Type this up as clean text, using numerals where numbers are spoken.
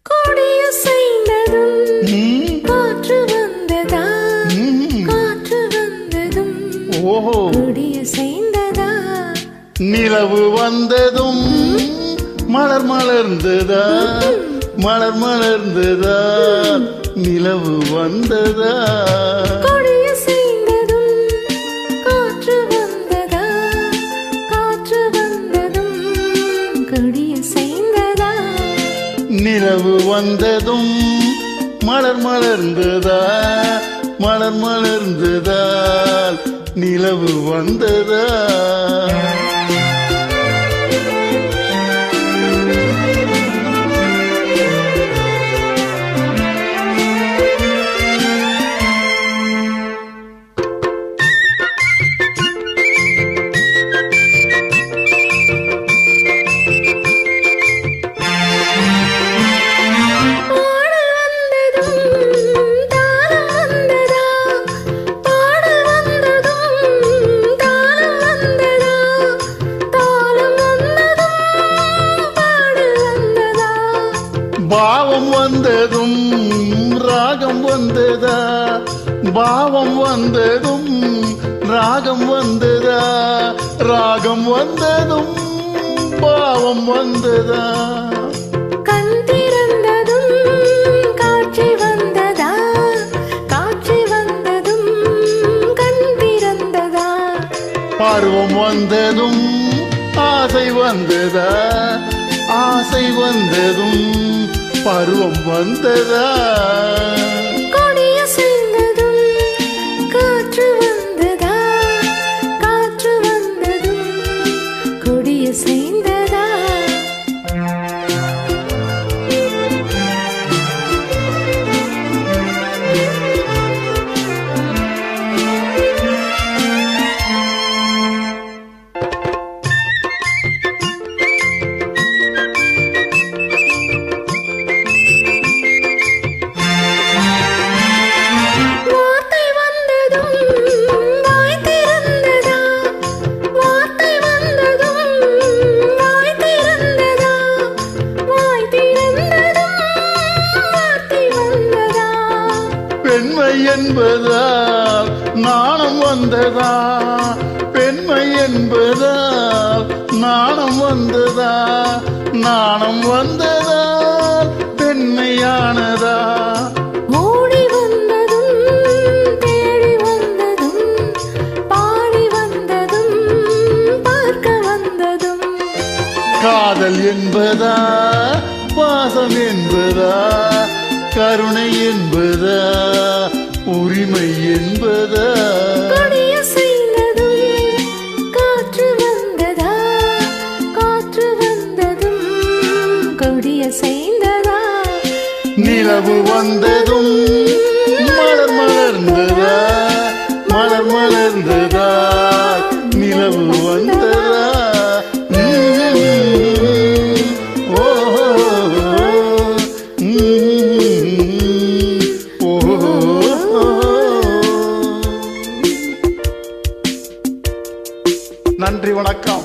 கொடிய செய்ததும் காற்று வந்ததா காற்று வந்ததும் கொடிய செய்ததா நிலவு வந்ததும் மலர் மலர்ந்ததா மலர் மலர்ந்ததா நிலவு வந்ததா கொடிய செய்ததும் காற்று வந்ததா காற்று வந்ததும் கொடிய செய்ததா நிலவு வந்ததும் மலர் மலர்ந்ததா மலர் மலர்ந்ததா நிலவு வந்ததா பாவம் வந்ததும் ராகம் வந்ததா பாவம் வந்ததும் ராகம் வந்ததா ராகம் வந்ததும் பாவம் வந்ததா கண் திறந்ததும் காட்சி வந்ததா காட்சி வந்ததும் கண் திறந்ததா பருவம் வந்ததும் ஆசை வந்ததா ஆசை வந்ததும் பருவம் வந்ததா கொடிய செய்ததும் காற்று வந்ததா காற்று வந்ததும் கொடிய செய்ததா பெண்மை என்பதா நாணம் வந்ததா பெண்மை என்பதா நாணம் வந்ததா நாணம் வந்ததா பெண்மையானதா ஓடி வந்ததும் தேடி வந்ததும் பாடி வந்ததும் பார்க்க வந்ததும் காதல் என்பதா பாசம் என்பதா கருணை என்பதா உரிமை என்பதா கொடிய செய்ததும் காற்று வந்ததா காற்று வந்ததும் கொடிய செய்ததா நிலவு வந்ததும் மலர் மலர்ந்ததா மலர் மலர்ந்ததா நிலவு வந்ததா நன்றி வணக்கம்.